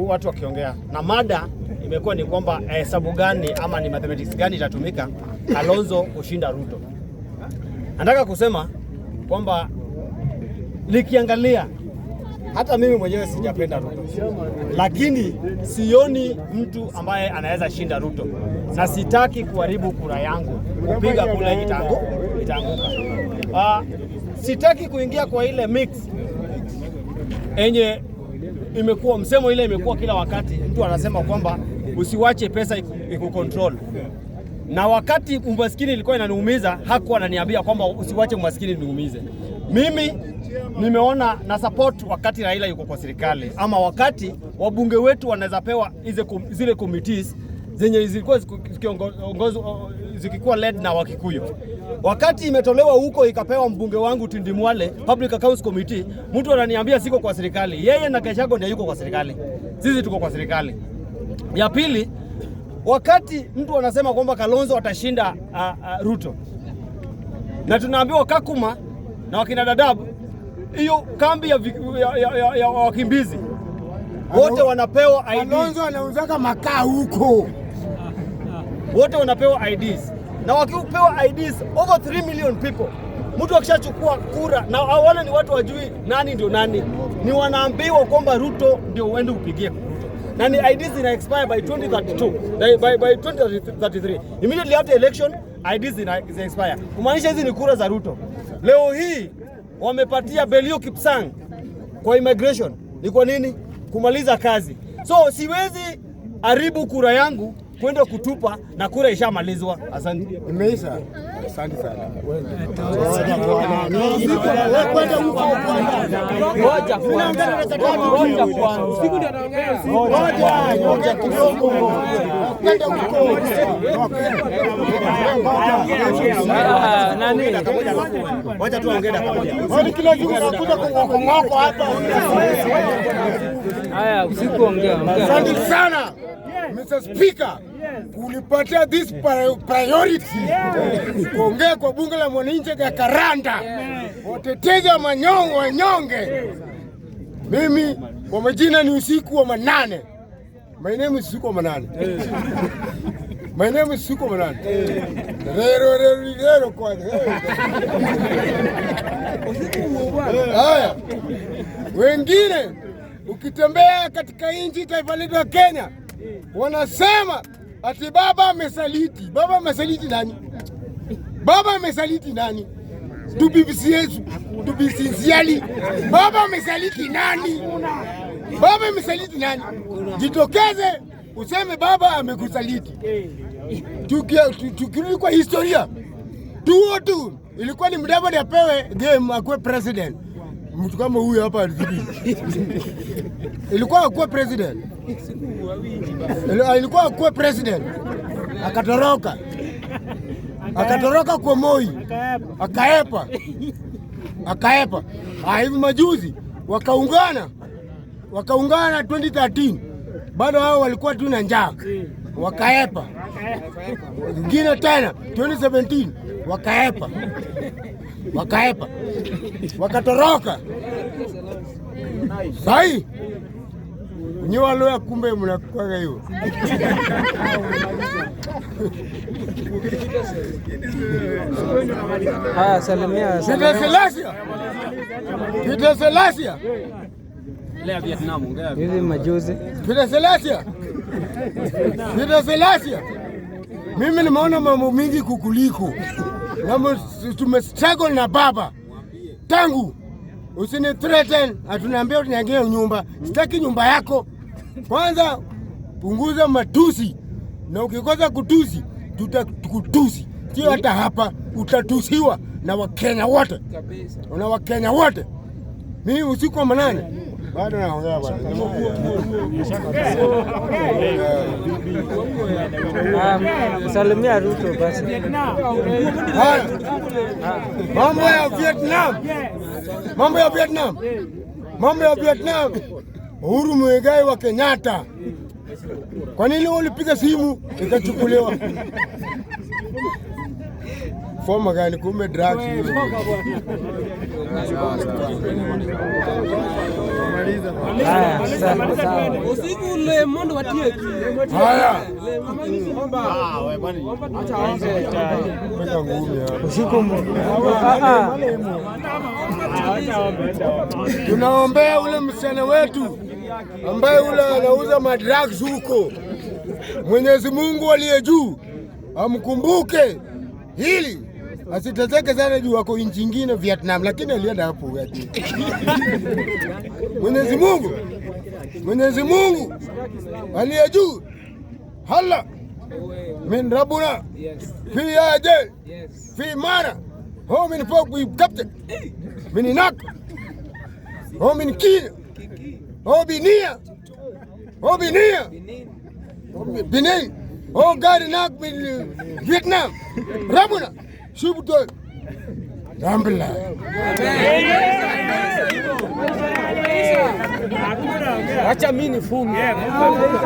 Watu wakiongea na mada imekuwa ni kwamba hesabu gani ama ni mathematics gani itatumika Kalonzo kushinda Ruto. Nataka kusema kwamba nikiangalia hata mimi mwenyewe sijapenda Ruto, lakini sioni mtu ambaye anaweza shinda Ruto, na sitaki kuharibu kura yangu kupiga kule itaanguka. Sitaki kuingia kwa ile mix enye imekuwa msemo ile imekuwa kila wakati mtu anasema kwamba usiwache pesa ikukontrol. Na wakati umaskini ilikuwa inaniumiza, hakuwa ananiambia kwamba usiwache umaskini niumize. Mimi nimeona na support wakati Raila yuko kwa serikali, ama wakati wabunge wetu wanaweza pewa zile committees zenye zilikuwa zikikuwa led na Wakikuyu. Wakati imetolewa huko ikapewa mbunge wangu Tindi Mwale Public Accounts Committee, mtu ananiambia siko kwa serikali. Yeye na Gachagua ndio yuko kwa serikali, sisi tuko kwa serikali. Ya pili, wakati mtu anasema kwamba Kalonzo atashinda Ruto, na tunaambiwa Kakuma na wakina Dadaab, hiyo kambi ya wakimbizi wote wanapewa IDs. Kalonzo anauzaka makaa huko, wote wanapewa IDs, na wakipewa IDs over 3 million people, mtu akishachukua kura, na wale ni watu wajui nani ndio nani, ni wanaambiwa kwamba Ruto ndio uende upigie Ruto, na ni IDs zina expire by 2032 by 2033, immediately after election IDs zina expire, kumaanisha hizi ni kura za Ruto. Leo hii wamepatia Belio Kipsang kwa immigration, ni kwa nini? Kumaliza kazi. So siwezi haribu kura yangu kwenda kutupa na kura ishamalizwa. Asante. Imeisha. Asante sana. Wacha tuongee pamoja. Kila siku unakuja kungoko hapa. Haya, usikuongea. Asante sana. Mr. Speaker, ulipatia this priority kuongea kwa bunge la mwananchi ya Karanda, watetezi wa wanyonge. Mimi kwa majina ni Usiku wa Manane. My name is Usiku wa Manane. My name is Usiku wa Manane. Rero kwa. Haya. Wengine ukitembea katika nchi taifa letu la Kenya wanasema ati baba amesaliti. Baba amesaliti nani? Baba amesaliti nani? To be sincerely, baba amesaliti nani? Baba amesaliti nani? Jitokeze useme baba amekusaliti. Tukirudi kwa historia, 202 ilikuwa ni Mudavadi apewe game akuwe president. Mtu kama huyu hapa ilikuwa akuwe president. Ilikuwa akuwe president. Akatoroka kwa Moi. Akaepa. Hivi majuzi wakaungana 2013. Bado hao walikuwa tu na njaa. Wakaepa. Ngine tena 2017 wakaepa. Wakatoroka. Sai ni walo ya kumbe mnakuwa hiyo. Salimia. Peter Selassie. Lea Vietnam ongea. Hivi majuzi. Peter Selassie. Mimi nimeona mambo mingi kukuliko. Na tumestruggle na baba. Tangu usini threaten, atuniambia utaniangia nyumba. Sitaki nyumba yako. Kwanza punguza matusi. Na ukikosa kutusi, tutakutusi. Sio hata hapa utatusiwa na Wakenya wote. Una Wakenya wote. Mimi Usiku wa Manane. Bado naongea bwana. Salimia Ruto basi. Mambo ya Vietnam. Uhuru Muigai wa Kenyatta. Kwa nini ulipiga simu ikachukuliwa? Former gani kumbe drugs hizo. Usiku ule mondo watie. Haya. Usiku tunaombea ule msichana wetu ambaye ule anauza madrugs huko. Mwenyezi Mungu aliye juu amkumbuke hili asiteseke sana juu wako nchi nyingine Vietnam, lakini alienda hapo wetu. Mwenyezi Mungu aliye juu hala min rabbuna fi ajal fi mara ho min fawq bi captain min nak ho min kin ho binia Benin, oh God, nak Vietnam, Rabuna, Shubuto, Rambla. Acha mimi nifunge.